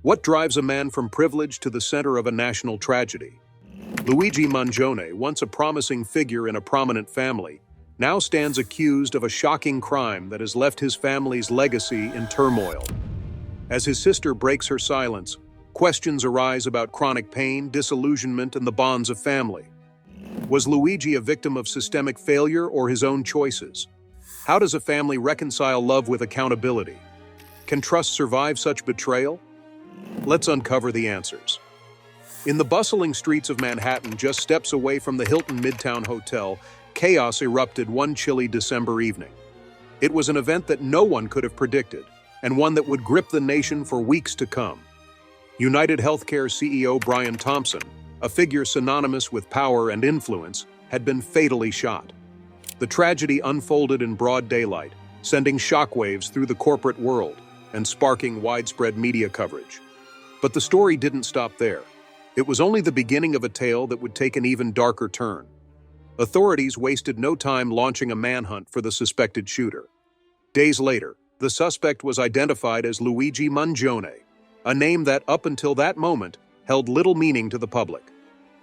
What drives a man from privilege to the center of a national tragedy? Luigi Mangione, once a promising figure in a prominent family, now stands accused of a shocking crime that has left his family's legacy in turmoil. As his sister breaks her silence, questions arise about chronic pain, disillusionment, and the bonds of family. Was Luigi a victim of systemic failure or his own choices? How does a family reconcile love with accountability? Can trust survive such betrayal? Let's uncover the answers. In the bustling streets of Manhattan, just steps away from the Hilton Midtown Hotel, chaos erupted one chilly December evening. It was an event that no one could have predicted, and one that would grip the nation for weeks to come. United Healthcare CEO Brian Thompson, a figure synonymous with power and influence, had been fatally shot. The tragedy unfolded in broad daylight, sending shockwaves through the corporate world and sparking widespread media coverage. But the story didn't stop there. It was only the beginning of a tale that would take an even darker turn. Authorities wasted no time launching a manhunt for the suspected shooter. Days later, the suspect was identified as Luigi Mangione, a name that, up until that moment, held little meaning to the public.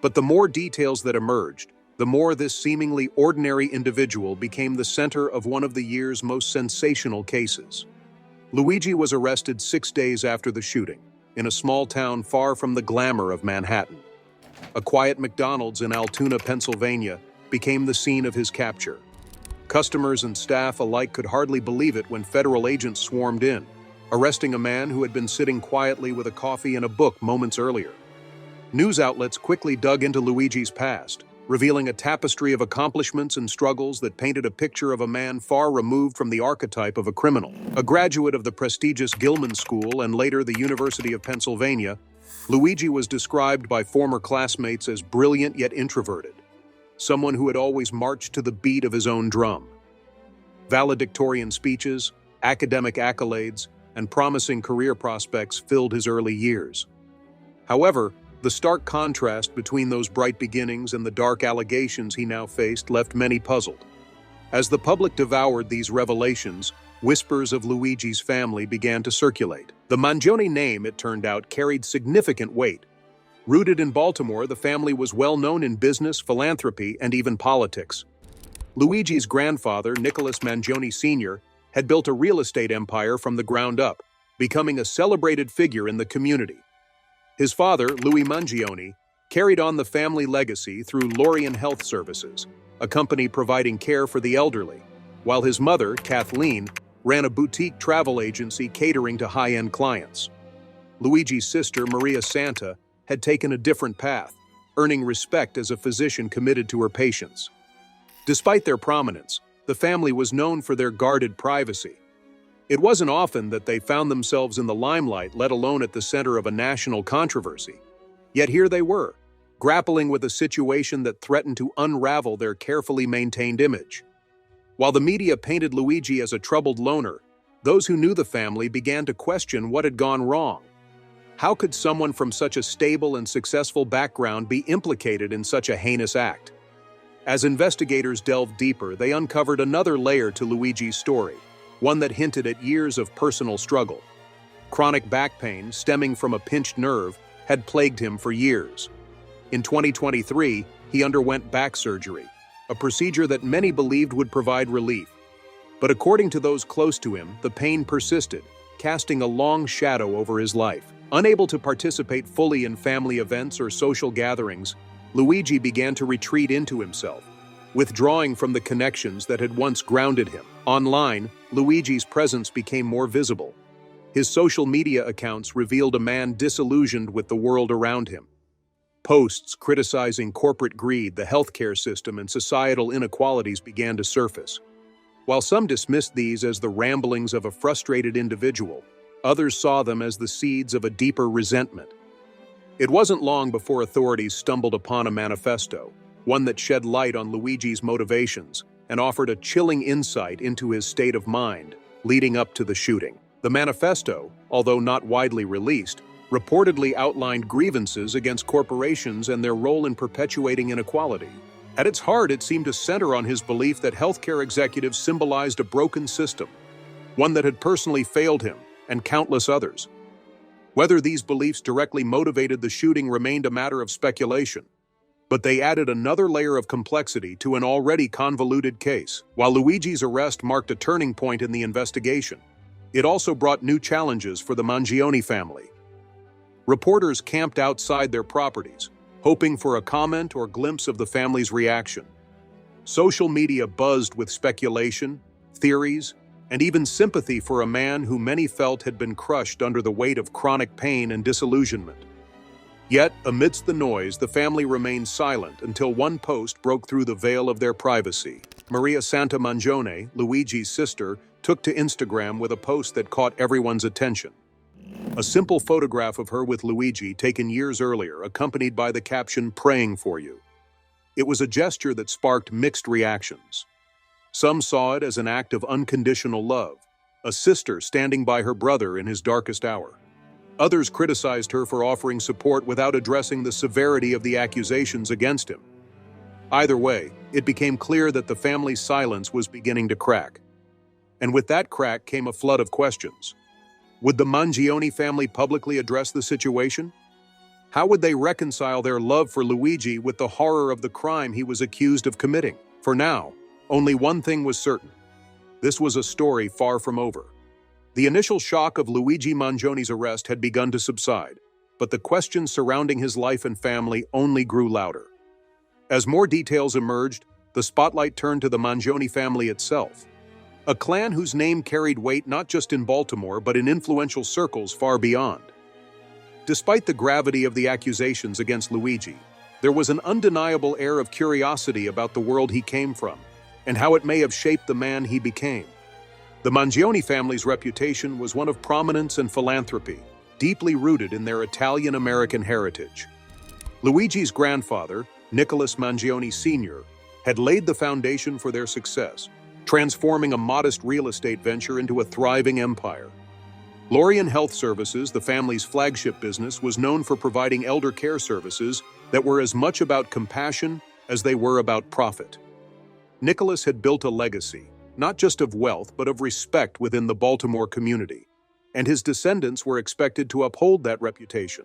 But the more details that emerged, the more this seemingly ordinary individual became the center of one of the year's most sensational cases. Luigi was arrested 6 days after the shooting, in a small town far from the glamour of Manhattan. A quiet McDonald's in Altoona, Pennsylvania, became the scene of his capture. Customers and staff alike could hardly believe it when federal agents swarmed in, arresting a man who had been sitting quietly with a coffee and a book moments earlier. News outlets quickly dug into Luigi's past, revealing a tapestry of accomplishments and struggles that painted a picture of a man far removed from the archetype of a criminal. A graduate of the prestigious Gilman School and later the University of Pennsylvania, Luigi was described by former classmates as brilliant yet introverted, someone who had always marched to the beat of his own drum. Valedictorian speeches, academic accolades, and promising career prospects filled his early years. However, the stark contrast between those bright beginnings and the dark allegations he now faced left many puzzled. As the public devoured these revelations, whispers of Luigi's family began to circulate. The Mangione name, it turned out, carried significant weight. Rooted in Baltimore, the family was well known in business, philanthropy, and even politics. Luigi's grandfather, Nicholas Mangione Sr., had built a real estate empire from the ground up, becoming a celebrated figure in the community. His father, Louis Mangione, carried on the family legacy through Lorien Health Services, a company providing care for the elderly, while his mother, Kathleen, ran a boutique travel agency catering to high-end clients. Luigi's sister, Maria Santa, had taken a different path, earning respect as a physician committed to her patients. Despite their prominence, the family was known for their guarded privacy. It wasn't often that they found themselves in the limelight, let alone at the center of a national controversy. Yet here they were, grappling with a situation that threatened to unravel their carefully maintained image. While the media painted Luigi as a troubled loner, those who knew the family began to question what had gone wrong. How could someone from such a stable and successful background be implicated in such a heinous act? As investigators delved deeper, they uncovered another layer to Luigi's story, one that hinted at years of personal struggle. Chronic back pain, stemming from a pinched nerve, had plagued him for years. In 2023, he underwent back surgery, a procedure that many believed would provide relief. But according to those close to him, the pain persisted, casting a long shadow over his life. Unable to participate fully in family events or social gatherings, Luigi began to retreat into himself, withdrawing from the connections that had once grounded him. Online, Luigi's presence became more visible. His social media accounts revealed a man disillusioned with the world around him. Posts criticizing corporate greed, the healthcare system, and societal inequalities began to surface. While some dismissed these as the ramblings of a frustrated individual, others saw them as the seeds of a deeper resentment. It wasn't long before authorities stumbled upon a manifesto, one that shed light on Luigi's motivations and offered a chilling insight into his state of mind leading up to the shooting. The manifesto, although not widely released, reportedly outlined grievances against corporations and their role in perpetuating inequality. At its heart, it seemed to center on his belief that healthcare executives symbolized a broken system, one that had personally failed him and countless others. Whether these beliefs directly motivated the shooting remained a matter of speculation, but they added another layer of complexity to an already convoluted case. While Luigi's arrest marked a turning point in the investigation, it also brought new challenges for the Mangione family. Reporters camped outside their properties, hoping for a comment or glimpse of the family's reaction. Social media buzzed with speculation, theories, and even sympathy for a man who many felt had been crushed under the weight of chronic pain and disillusionment. Yet, amidst the noise, the family remained silent until one post broke through the veil of their privacy. Maria Santa Mangione, Luigi's sister, took to Instagram with a post that caught everyone's attention. A simple photograph of her with Luigi taken years earlier, accompanied by the caption, "Praying for you." It was a gesture that sparked mixed reactions. Some saw it as an act of unconditional love, a sister standing by her brother in his darkest hour. Others criticized her for offering support without addressing the severity of the accusations against him. Either way, it became clear that the family's silence was beginning to crack. And with that crack came a flood of questions. Would the Mangione family publicly address the situation? How would they reconcile their love for Luigi with the horror of the crime he was accused of committing? For now, only one thing was certain. This was a story far from over. The initial shock of Luigi Mangione's arrest had begun to subside, but the questions surrounding his life and family only grew louder. As more details emerged, the spotlight turned to the Mangione family itself, a clan whose name carried weight not just in Baltimore but in influential circles far beyond. Despite the gravity of the accusations against Luigi, there was an undeniable air of curiosity about the world he came from and how it may have shaped the man he became. The Mangione family's reputation was one of prominence and philanthropy, deeply rooted in their Italian-American heritage. Luigi's grandfather, Nicholas Mangione Sr., had laid the foundation for their success, transforming a modest real estate venture into a thriving empire. Lorien Health Services, the family's flagship business, was known for providing elder care services that were as much about compassion as they were about profit. Nicholas had built a legacy, not just of wealth but of respect within the Baltimore community, and his descendants were expected to uphold that reputation.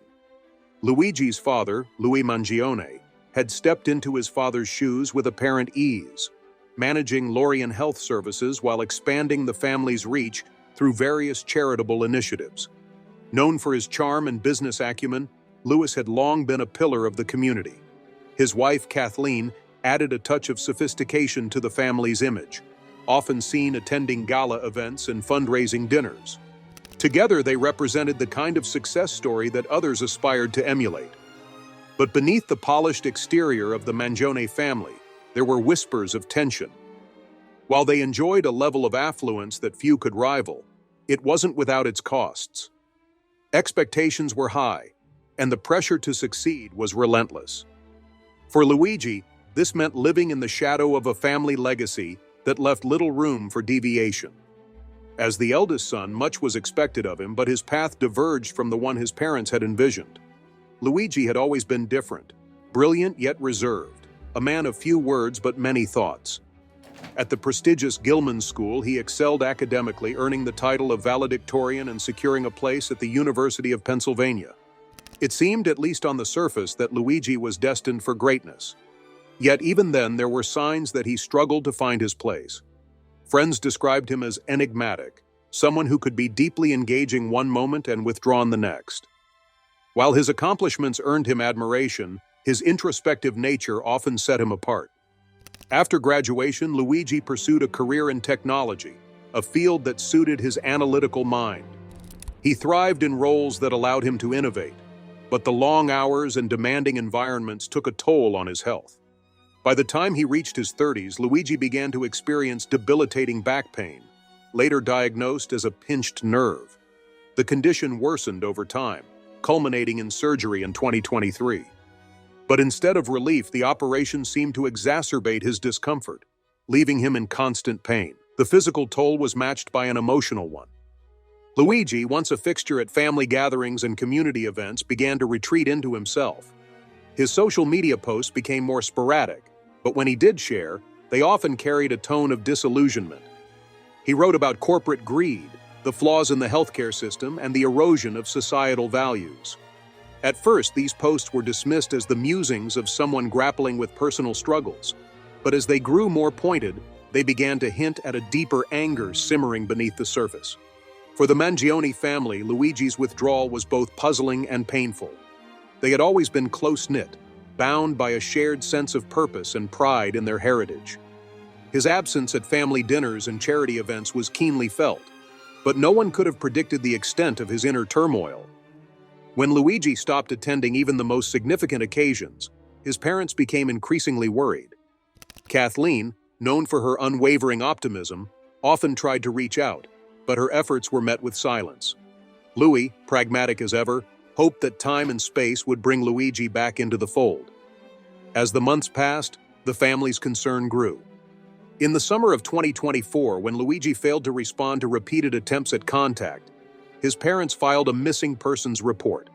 Luigi's father, Louis Mangione, had stepped into his father's shoes with apparent ease, managing Lorien Health Services while expanding the family's reach through various charitable initiatives. Known for his charm and business acumen, Louis had long been a pillar of the community. His wife, Kathleen, added a touch of sophistication to the family's image, often seen attending gala events and fundraising dinners. Together, they represented the kind of success story that others aspired to emulate. But beneath the polished exterior of the Mangione family, there were whispers of tension. While they enjoyed a level of affluence that few could rival, it wasn't without its costs. Expectations were high, and the pressure to succeed was relentless. For Luigi, this meant living in the shadow of a family legacy that left little room for deviation. As the eldest son, much was expected of him, but his path diverged from the one his parents had envisioned. Luigi had always been different, brilliant yet reserved, a man of few words but many thoughts. At the prestigious Gilman School, he excelled academically, earning the title of valedictorian and securing a place at the University of Pennsylvania. It seemed, at least on the surface, that Luigi was destined for greatness. Yet even then, there were signs that he struggled to find his place. Friends described him as enigmatic, someone who could be deeply engaging one moment and withdrawn the next. While his accomplishments earned him admiration, his introspective nature often set him apart. After graduation, Luigi pursued a career in technology, a field that suited his analytical mind. He thrived in roles that allowed him to innovate, but the long hours and demanding environments took a toll on his health. By the time he reached his 30s, Luigi began to experience debilitating back pain, later diagnosed as a pinched nerve. The condition worsened over time, culminating in surgery in 2023. But instead of relief, the operation seemed to exacerbate his discomfort, leaving him in constant pain. The physical toll was matched by an emotional one. Luigi, once a fixture at family gatherings and community events, began to retreat into himself. His social media posts became more sporadic, but when he did share, they often carried a tone of disillusionment. He wrote about corporate greed, the the flaws in the healthcare system, and the erosion of societal values. At first, these posts were dismissed as the musings of someone grappling with personal struggles, but as they grew more pointed, they began to hint at a deeper anger simmering beneath the surface. For the Mangione family, Luigi's withdrawal was both puzzling and painful. They had always been close-knit, bound by a shared sense of purpose and pride in their heritage. His absence at family dinners and charity events was keenly felt, but no one could have predicted the extent of his inner turmoil. When Luigi stopped attending even the most significant occasions, his parents became increasingly worried. Kathleen, known for her unwavering optimism, often tried to reach out, but her efforts were met with silence. Louis, pragmatic as ever, hoped that time and space would bring Luigi back into the fold. As the months passed, the family's concern grew. In the summer of 2024, when Luigi failed to respond to repeated attempts at contact, his parents filed a missing persons report.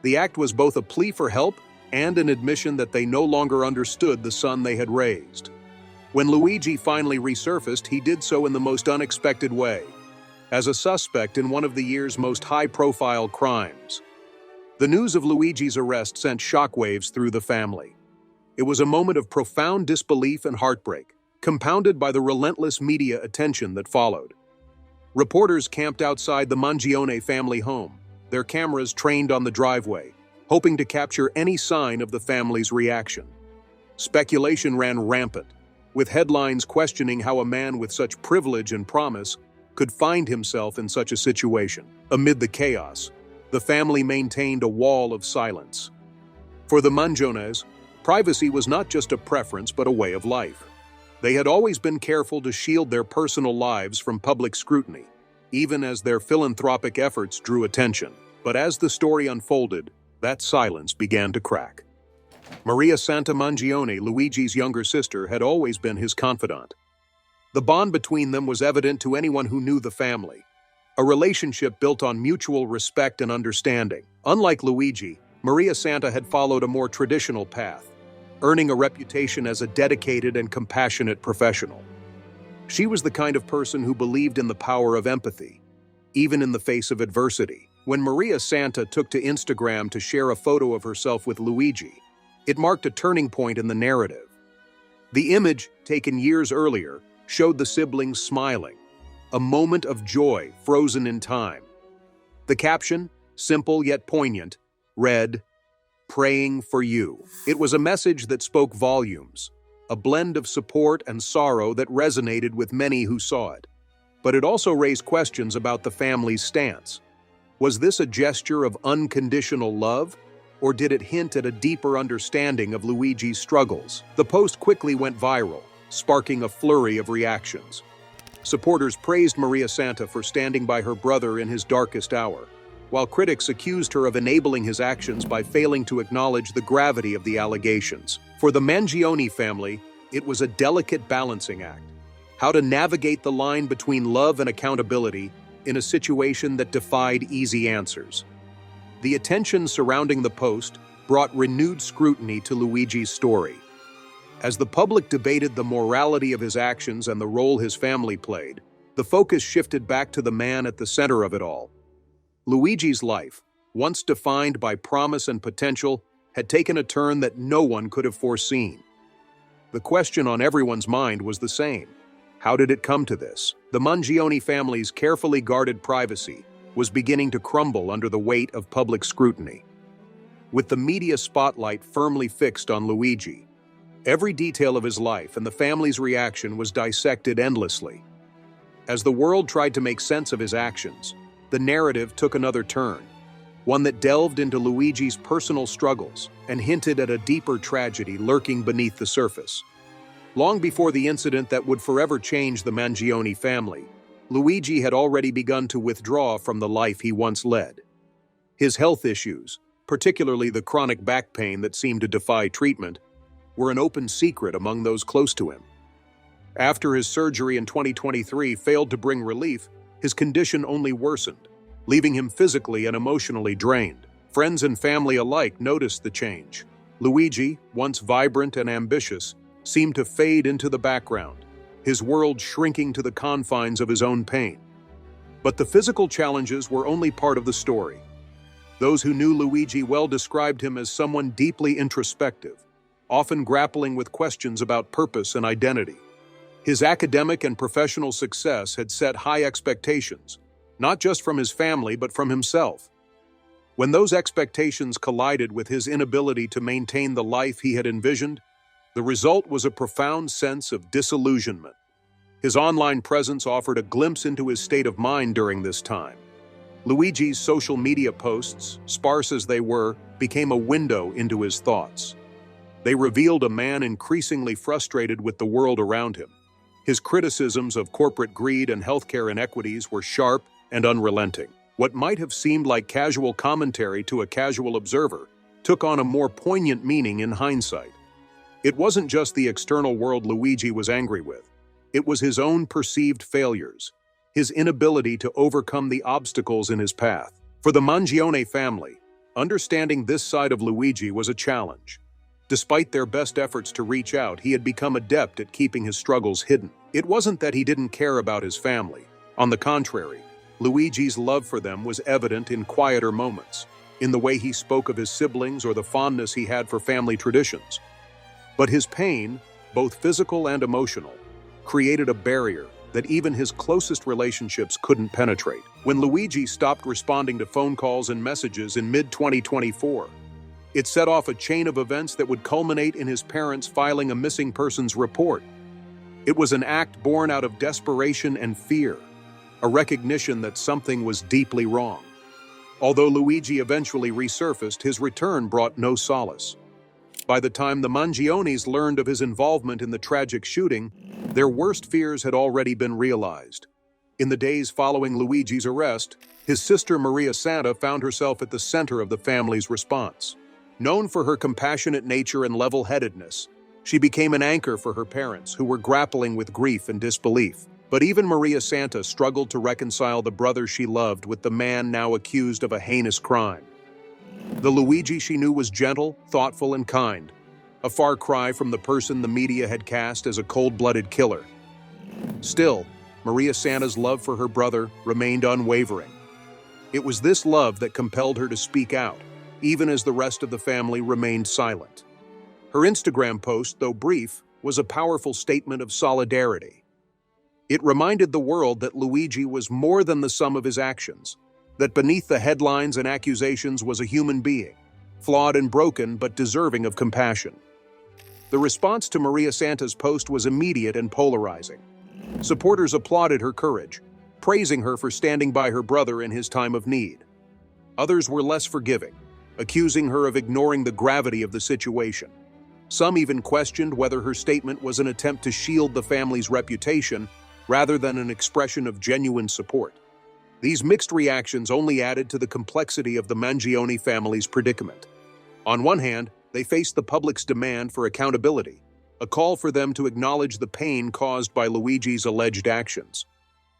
The act was both a plea for help and an admission that they no longer understood the son they had raised. When Luigi finally resurfaced, he did so in the most unexpected way, as a suspect in one of the year's most high-profile crimes. The news of Luigi's arrest sent shockwaves through the family. It was a moment of profound disbelief and heartbreak, compounded by the relentless media attention that followed. Reporters camped outside the Mangione family home, their cameras trained on the driveway, hoping to capture any sign of the family's reaction. Speculation ran rampant, with headlines questioning how a man with such privilege and promise could find himself in such a situation. Amid the chaos, the family maintained a wall of silence. For the Mangiones, privacy was not just a preference but a way of life. They had always been careful to shield their personal lives from public scrutiny, even as their philanthropic efforts drew attention. But as the story unfolded, that silence began to crack. Maria Santa Mangione, Luigi's younger sister, had always been his confidant. The bond between them was evident to anyone who knew the family, a relationship built on mutual respect and understanding. Unlike Luigi, Maria Santa had followed a more traditional path, earning a reputation as a dedicated and compassionate professional. She was the kind of person who believed in the power of empathy, even in the face of adversity. When Maria Santa took to Instagram to share a photo of herself with Luigi, it marked a turning point in the narrative. The image, taken years earlier, showed the siblings smiling, a moment of joy frozen in time. The caption, simple yet poignant, read, "Praying for you." It was a message that spoke volumes, a blend of support and sorrow that resonated with many who saw it. But it also raised questions about the family's stance. Was this a gesture of unconditional love, or did it hint at a deeper understanding of Luigi's struggles? The post quickly went viral, sparking a flurry of reactions. Supporters praised Maria Santa for standing by her brother in his darkest hour, while critics accused her of enabling his actions by failing to acknowledge the gravity of the allegations. For the Mangione family, it was a delicate balancing act. How to navigate the line between love and accountability in a situation that defied easy answers. The attention surrounding the post brought renewed scrutiny to Luigi's story. As the public debated the morality of his actions and the role his family played, the focus shifted back to the man at the center of it all. Luigi's life, once defined by promise and potential, had taken a turn that no one could have foreseen. The question on everyone's mind was the same. How did it come to this? The Mangione family's carefully guarded privacy was beginning to crumble under the weight of public scrutiny. With the media spotlight firmly fixed on Luigi, every detail of his life and the family's reaction was dissected endlessly. As the world tried to make sense of his actions, the narrative took another turn, one that delved into Luigi's personal struggles and hinted at a deeper tragedy lurking beneath the surface. Long before the incident that would forever change the Mangione family, Luigi had already begun to withdraw from the life he once led. His health issues, particularly the chronic back pain that seemed to defy treatment, were an open secret among those close to him. After his surgery in 2023 failed to bring relief, his condition only worsened, leaving him physically and emotionally drained. Friends and family alike noticed the change. Luigi, once vibrant and ambitious, seemed to fade into the background, his world shrinking to the confines of his own pain. But the physical challenges were only part of the story. Those who knew Luigi well described him as someone deeply introspective, often grappling with questions about purpose and identity. His academic and professional success had set high expectations, not just from his family but from himself. When those expectations collided with his inability to maintain the life he had envisioned, the result was a profound sense of disillusionment. His online presence offered a glimpse into his state of mind during this time. Luigi's social media posts, sparse as they were, became a window into his thoughts. They revealed a man increasingly frustrated with the world around him. His criticisms of corporate greed and healthcare inequities were sharp and unrelenting. What might have seemed like casual commentary to a casual observer took on a more poignant meaning in hindsight. It wasn't just the external world Luigi was angry with. It was his own perceived failures, his inability to overcome the obstacles in his path. For the Mangione family, understanding this side of Luigi was a challenge. Despite their best efforts to reach out, he had become adept at keeping his struggles hidden. It wasn't that he didn't care about his family. On the contrary, Luigi's love for them was evident in quieter moments, in the way he spoke of his siblings or the fondness he had for family traditions. But his pain, both physical and emotional, created a barrier that even his closest relationships couldn't penetrate. When Luigi stopped responding to phone calls and messages in mid-2024, it set off a chain of events that would culminate in his parents filing a missing persons report. It was an act born out of desperation and fear, a recognition that something was deeply wrong. Although Luigi eventually resurfaced, his return brought no solace. By the time the Mangiones learned of his involvement in the tragic shooting, their worst fears had already been realized. In the days following Luigi's arrest, his sister Maria Santa found herself at the center of the family's response. Known for her compassionate nature and level-headedness, she became an anchor for her parents, who were grappling with grief and disbelief. But even Maria Santa struggled to reconcile the brother she loved with the man now accused of a heinous crime. The Luigi she knew was gentle, thoughtful, and kind, a far cry from the person the media had cast as a cold-blooded killer. Still, Maria Santa's love for her brother remained unwavering. It was this love that compelled her to speak out, even as the rest of the family remained silent. Her Instagram post, though brief, was a powerful statement of solidarity. It reminded the world that Luigi was more than the sum of his actions, that beneath the headlines and accusations was a human being, flawed and broken but deserving of compassion. The response to Maria Santa's post was immediate and polarizing. Supporters applauded her courage, praising her for standing by her brother in his time of need. Others were less forgiving, accusing her of ignoring the gravity of the situation. Some even questioned whether her statement was an attempt to shield the family's reputation rather than an expression of genuine support. These mixed reactions only added to the complexity of the Mangione family's predicament. On one hand, they faced the public's demand for accountability, a call for them to acknowledge the pain caused by Luigi's alleged actions.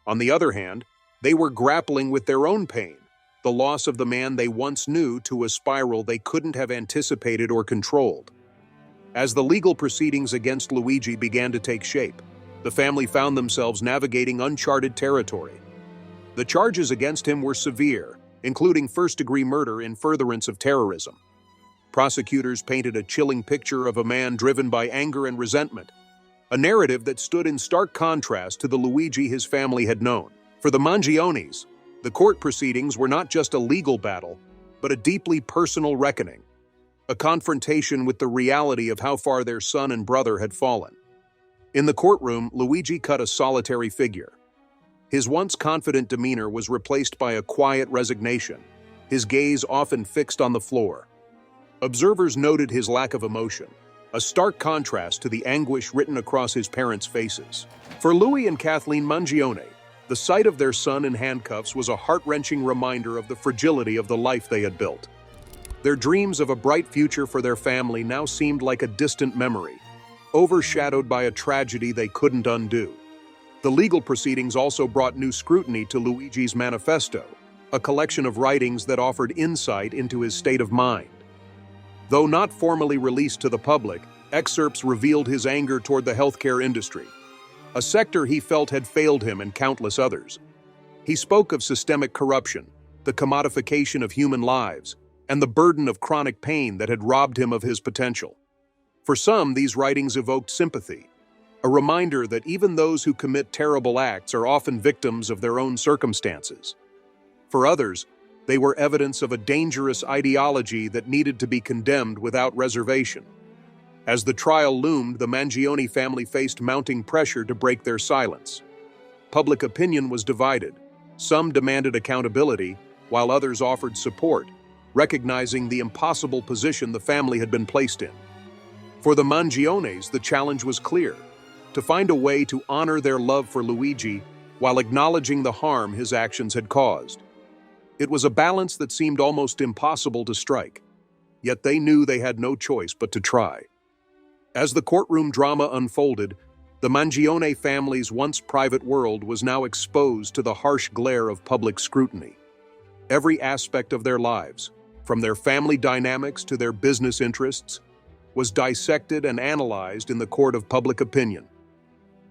On the other hand, they were grappling with their own pain, the loss of the man they once knew, to a spiral they couldn't have anticipated or controlled. As the legal proceedings against Luigi began to take shape, the family found themselves navigating uncharted territory. The charges against him were severe, including first-degree murder in furtherance of terrorism. Prosecutors painted a chilling picture of a man driven by anger and resentment, a narrative that stood in stark contrast to the Luigi his family had known. For the Mangiones, the court proceedings were not just a legal battle, but a deeply personal reckoning, a confrontation with the reality of how far their son and brother had fallen. In the courtroom, Luigi cut a solitary figure. His once confident demeanor was replaced by a quiet resignation, his gaze often fixed on the floor. Observers noted his lack of emotion, a stark contrast to the anguish written across his parents' faces. For Louis and Kathleen Mangione, the sight of their son in handcuffs was a heart-wrenching reminder of the fragility of the life they had built. Their dreams of a bright future for their family now seemed like a distant memory, overshadowed by a tragedy they couldn't undo. The legal proceedings also brought new scrutiny to Luigi's manifesto, a collection of writings that offered insight into his state of mind. Though not formally released to the public, excerpts revealed his anger toward the healthcare industry, a sector he felt had failed him and countless others. He spoke of systemic corruption, the commodification of human lives, and the burden of chronic pain that had robbed him of his potential. For some, these writings evoked sympathy, a reminder that even those who commit terrible acts are often victims of their own circumstances. For others, they were evidence of a dangerous ideology that needed to be condemned without reservation. As the trial loomed, the Mangione family faced mounting pressure to break their silence. Public opinion was divided. Some demanded accountability, while others offered support, recognizing the impossible position the family had been placed in. For the Mangiones, the challenge was clear: to find a way to honor their love for Luigi while acknowledging the harm his actions had caused. It was a balance that seemed almost impossible to strike, yet they knew they had no choice but to try. As the courtroom drama unfolded, the Mangione family's once private world was now exposed to the harsh glare of public scrutiny. Every aspect of their lives, from their family dynamics to their business interests, was dissected and analyzed in the court of public opinion.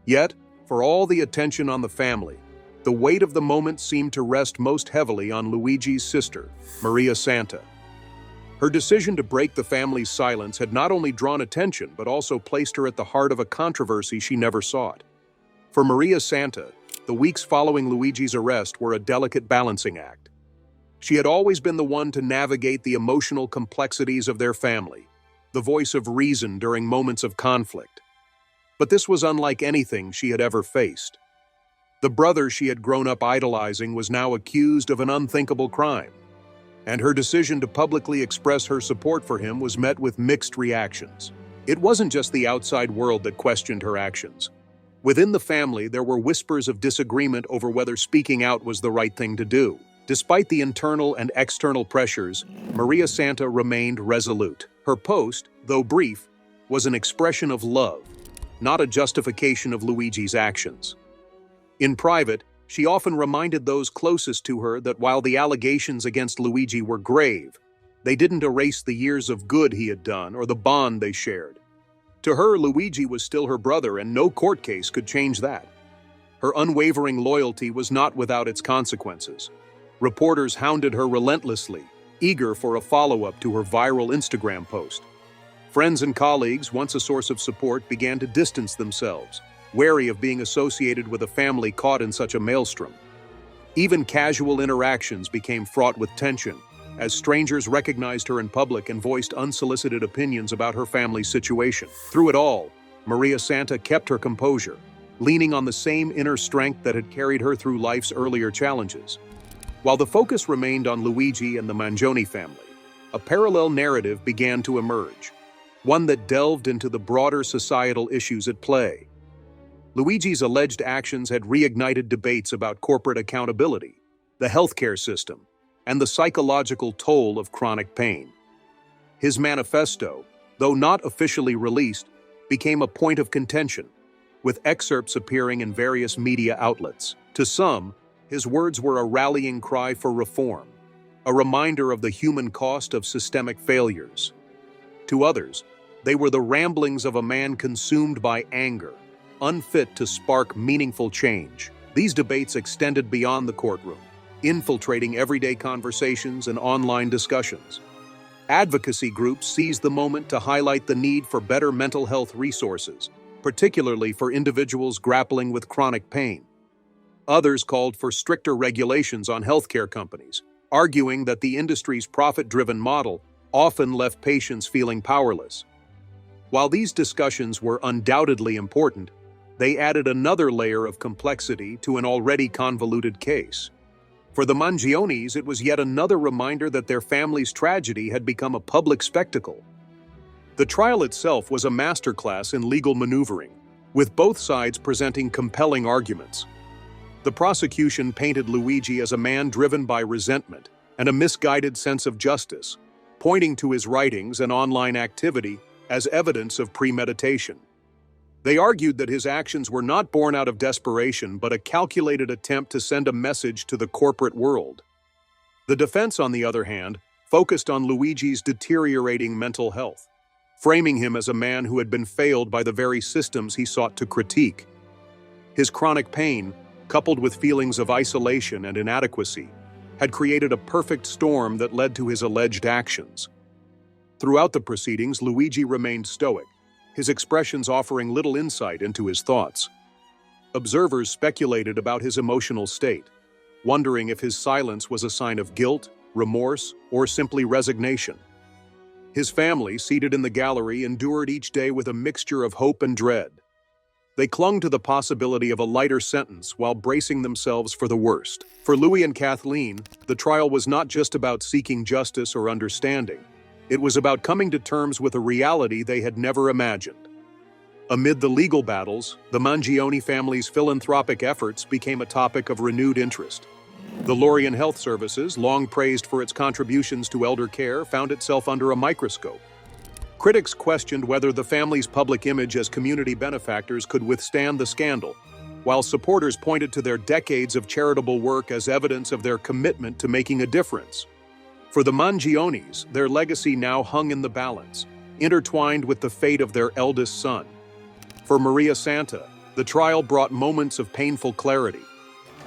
Yet, for all the attention on the family, the weight of the moment seemed to rest most heavily on Luigi's sister, Maria Santa. Her decision to break the family's silence had not only drawn attention but also placed her at the heart of a controversy she never sought. For Maria Santa, the weeks following Luigi's arrest were a delicate balancing act. She had always been the one to navigate the emotional complexities of their family, the voice of reason during moments of conflict. But this was unlike anything she had ever faced. The brother she had grown up idolizing was now accused of an unthinkable crime, and her decision to publicly express her support for him was met with mixed reactions. It wasn't just the outside world that questioned her actions. Within the family, there were whispers of disagreement over whether speaking out was the right thing to do. Despite the internal and external pressures, Maria Santa remained resolute. Her post, though brief, was an expression of love, not a justification of Luigi's actions. In private, she often reminded those closest to her that while the allegations against Luigi were grave, they didn't erase the years of good he had done or the bond they shared. To her, Luigi was still her brother, and no court case could change that. Her unwavering loyalty was not without its consequences. Reporters hounded her relentlessly, eager for a follow-up to her viral Instagram post. Friends and colleagues, once a source of support, began to distance themselves, wary of being associated with a family caught in such a maelstrom. Even casual interactions became fraught with tension, as strangers recognized her in public and voiced unsolicited opinions about her family's situation. Through it all, Maria Santa kept her composure, leaning on the same inner strength that had carried her through life's earlier challenges. While the focus remained on Luigi and the Mangione family, a parallel narrative began to emerge, one that delved into the broader societal issues at play. Luigi's alleged actions had reignited debates about corporate accountability, the healthcare system, and the psychological toll of chronic pain. His manifesto, though not officially released, became a point of contention, with excerpts appearing in various media outlets. To some, his words were a rallying cry for reform, a reminder of the human cost of systemic failures. To others, they were the ramblings of a man consumed by anger, unfit to spark meaningful change. These debates extended beyond the courtroom, infiltrating everyday conversations and online discussions. Advocacy groups seized the moment to highlight the need for better mental health resources, particularly for individuals grappling with chronic pain. Others called for stricter regulations on healthcare companies, arguing that the industry's profit-driven model often left patients feeling powerless. While these discussions were undoubtedly important, they added another layer of complexity to an already convoluted case. For the Mangiones, it was yet another reminder that their family's tragedy had become a public spectacle. The trial itself was a masterclass in legal maneuvering, with both sides presenting compelling arguments. The prosecution painted Luigi as a man driven by resentment and a misguided sense of justice, pointing to his writings and online activity as evidence of premeditation. They argued that his actions were not born out of desperation but a calculated attempt to send a message to the corporate world. The defense, on the other hand, focused on Luigi's deteriorating mental health, framing him as a man who had been failed by the very systems he sought to critique. His chronic pain, coupled with feelings of isolation and inadequacy, had created a perfect storm that led to his alleged actions. Throughout the proceedings, Luigi remained stoic, his expressions offering little insight into his thoughts. Observers speculated about his emotional state, wondering if his silence was a sign of guilt, remorse, or simply resignation. His family, seated in the gallery, endured each day with a mixture of hope and dread. They clung to the possibility of a lighter sentence while bracing themselves for the worst. For Louis and Kathleen, the trial was not just about seeking justice or understanding. It was about coming to terms with a reality they had never imagined. Amid the legal battles, the Mangione family's philanthropic efforts became a topic of renewed interest. The Lorien Health Services, long praised for its contributions to elder care, found itself under a microscope. Critics questioned whether the family's public image as community benefactors could withstand the scandal, while supporters pointed to their decades of charitable work as evidence of their commitment to making a difference. For the Mangiones, their legacy now hung in the balance, intertwined with the fate of their eldest son. For Maria Santa, the trial brought moments of painful clarity.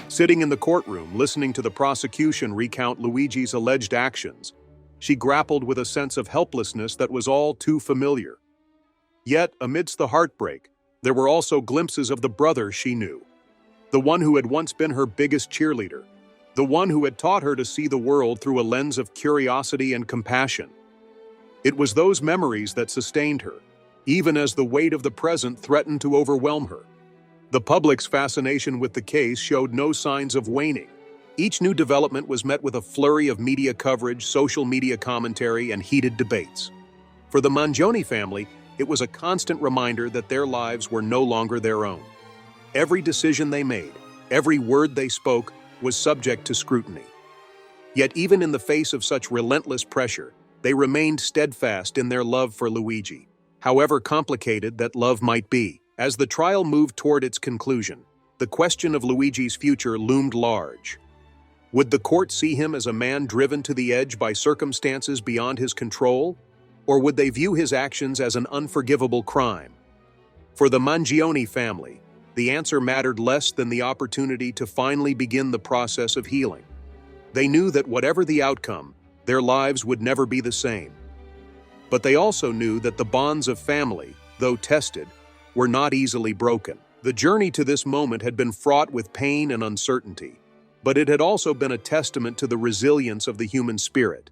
Sitting in the courtroom, listening to the prosecution recount Luigi's alleged actions, she grappled with a sense of helplessness that was all too familiar. Yet, amidst the heartbreak, there were also glimpses of the brother she knew. The one who had once been her biggest cheerleader. The one who had taught her to see the world through a lens of curiosity and compassion. It was those memories that sustained her, even as the weight of the present threatened to overwhelm her. The public's fascination with the case showed no signs of waning. Each new development was met with a flurry of media coverage, social media commentary, and heated debates. For the Mangione family, it was a constant reminder that their lives were no longer their own. Every decision they made, every word they spoke, was subject to scrutiny. Yet even in the face of such relentless pressure, they remained steadfast in their love for Luigi, however complicated that love might be. As the trial moved toward its conclusion, the question of Luigi's future loomed large. Would the court see him as a man driven to the edge by circumstances beyond his control, or would they view his actions as an unforgivable crime? For the Mangione family, the answer mattered less than the opportunity to finally begin the process of healing. They knew that whatever the outcome, their lives would never be the same. But they also knew that the bonds of family, though tested, were not easily broken. The journey to this moment had been fraught with pain and uncertainty, but it had also been a testament to the resilience of the human spirit.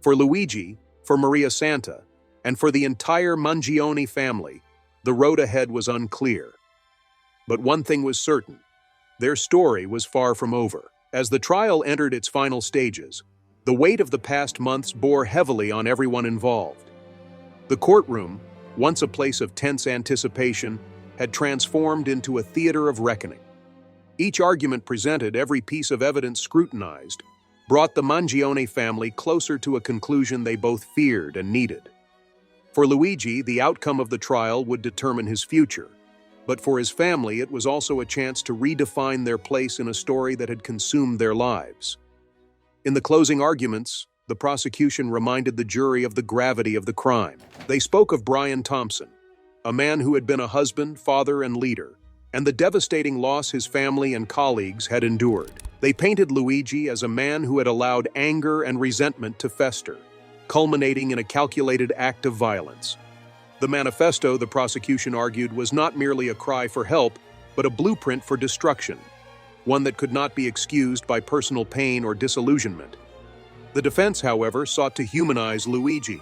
For Luigi, for Maria Santa, and for the entire Mangione family, the road ahead was unclear. But one thing was certain: their story was far from over. As the trial entered its final stages, the weight of the past months bore heavily on everyone involved. The courtroom, once a place of tense anticipation, had transformed into a theater of reckoning. Each argument presented, every piece of evidence scrutinized, brought the Mangione family closer to a conclusion they both feared and needed. For Luigi, the outcome of the trial would determine his future, but for his family it was also a chance to redefine their place in a story that had consumed their lives. In the closing arguments, the prosecution reminded the jury of the gravity of the crime. They spoke of Brian Thompson, a man who had been a husband, father, and leader, and the devastating loss his family and colleagues had endured. They painted Luigi as a man who had allowed anger and resentment to fester, culminating in a calculated act of violence. The manifesto, the prosecution argued, was not merely a cry for help, but a blueprint for destruction, one that could not be excused by personal pain or disillusionment. The defense, however, sought to humanize Luigi,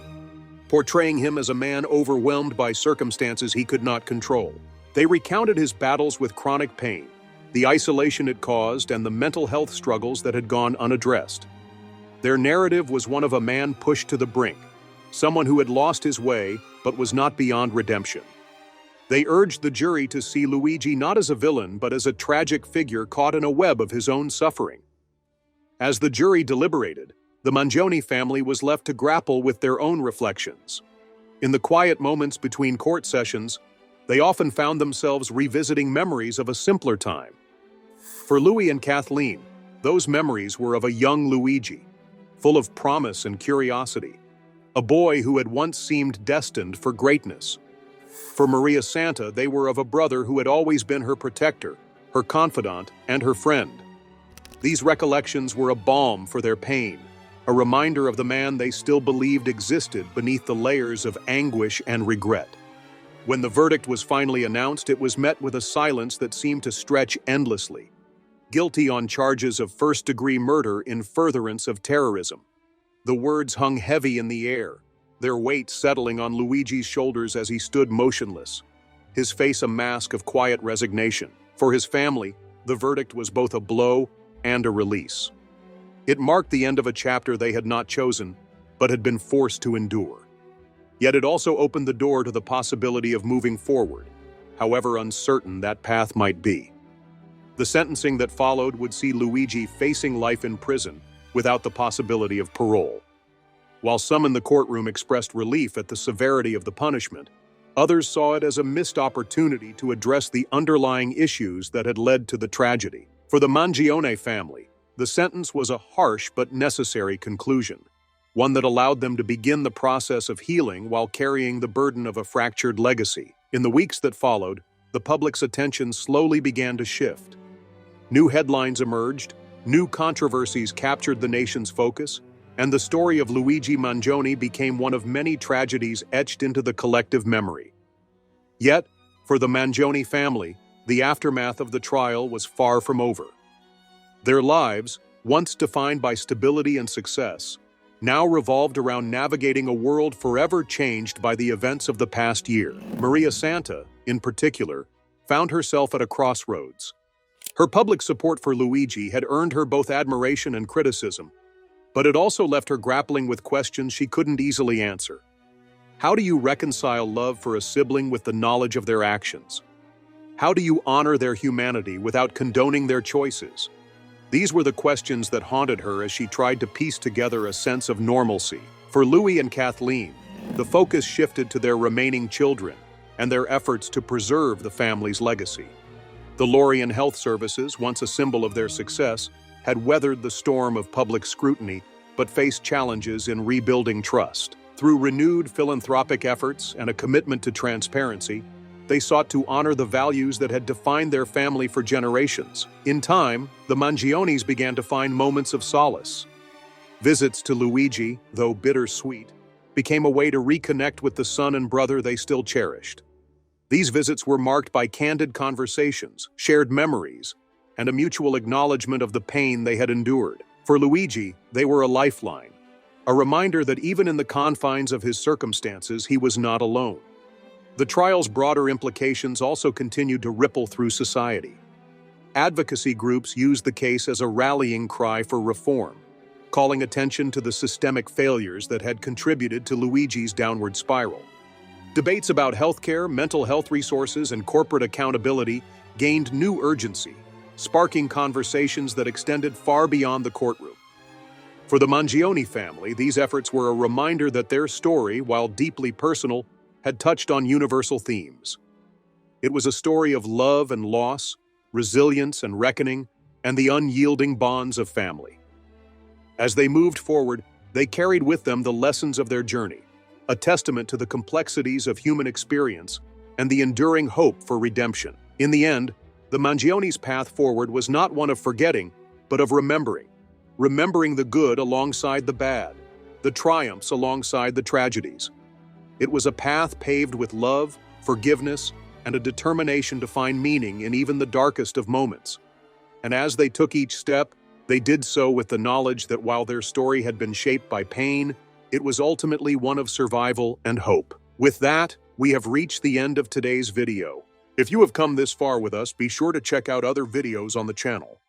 portraying him as a man overwhelmed by circumstances he could not control. They recounted his battles with chronic pain, the isolation it caused, and the mental health struggles that had gone unaddressed. Their narrative was one of a man pushed to the brink, someone who had lost his way but was not beyond redemption. They urged the jury to see Luigi not as a villain but as a tragic figure caught in a web of his own suffering. As the jury deliberated, the Mangione family was left to grapple with their own reflections. In the quiet moments between court sessions, they often found themselves revisiting memories of a simpler time. For Louis and Kathleen, those memories were of a young Luigi, full of promise and curiosity, a boy who had once seemed destined for greatness. For Maria Santa, they were of a brother who had always been her protector, her confidant, and her friend. These recollections were a balm for their pain, a reminder of the man they still believed existed beneath the layers of anguish and regret. When the verdict was finally announced, it was met with a silence that seemed to stretch endlessly. Guilty on charges of first-degree murder in furtherance of terrorism. The words hung heavy in the air, their weight settling on Luigi's shoulders as he stood motionless, his face a mask of quiet resignation. For his family, the verdict was both a blow and a release. It marked the end of a chapter they had not chosen, but had been forced to endure. Yet it also opened the door to the possibility of moving forward, however uncertain that path might be. The sentencing that followed would see Luigi facing life in prison without the possibility of parole. While some in the courtroom expressed relief at the severity of the punishment, others saw it as a missed opportunity to address the underlying issues that had led to the tragedy. For the Mangione family, the sentence was a harsh but necessary conclusion, one that allowed them to begin the process of healing while carrying the burden of a fractured legacy. In the weeks that followed, the public's attention slowly began to shift. New headlines emerged, new controversies captured the nation's focus, and the story of Luigi Mangione became one of many tragedies etched into the collective memory. Yet, for the Mangione family, the aftermath of the trial was far from over. Their lives, once defined by stability and success, now revolved around navigating a world forever changed by the events of the past year. Maria Santa, in particular, found herself at a crossroads. Her public support for Luigi had earned her both admiration and criticism, but it also left her grappling with questions she couldn't easily answer. How do you reconcile love for a sibling with the knowledge of their actions? How do you honor their humanity without condoning their choices? These were the questions that haunted her as she tried to piece together a sense of normalcy. For Louis and Kathleen, the focus shifted to their remaining children and their efforts to preserve the family's legacy. The Lorien Health Services, once a symbol of their success, had weathered the storm of public scrutiny but faced challenges in rebuilding trust. Through renewed philanthropic efforts and a commitment to transparency, they sought to honor the values that had defined their family for generations. In time, the Mangiones began to find moments of solace. Visits to Luigi, though bittersweet, became a way to reconnect with the son and brother they still cherished. These visits were marked by candid conversations, shared memories, and a mutual acknowledgement of the pain they had endured. For Luigi, they were a lifeline, a reminder that even in the confines of his circumstances, he was not alone. The trial's broader implications also continued to ripple through society. Advocacy groups used the case as a rallying cry for reform, calling attention to the systemic failures that had contributed to Luigi's downward spiral. Debates about healthcare, mental health resources, and corporate accountability gained new urgency, sparking conversations that extended far beyond the courtroom. For the Mangione family, these efforts were a reminder that their story, while deeply personal, had touched on universal themes. It was a story of love and loss, resilience and reckoning, and the unyielding bonds of family. As they moved forward, they carried with them the lessons of their journey, a testament to the complexities of human experience and the enduring hope for redemption. In the end, the Mangiones' path forward was not one of forgetting, but of remembering the good alongside the bad, the triumphs alongside the tragedies. It was a path paved with love, forgiveness, and a determination to find meaning in even the darkest of moments. And as they took each step, they did so with the knowledge that while their story had been shaped by pain, it was ultimately one of survival and hope. With that, we have reached the end of today's video. If you have come this far with us, be sure to check out other videos on the channel.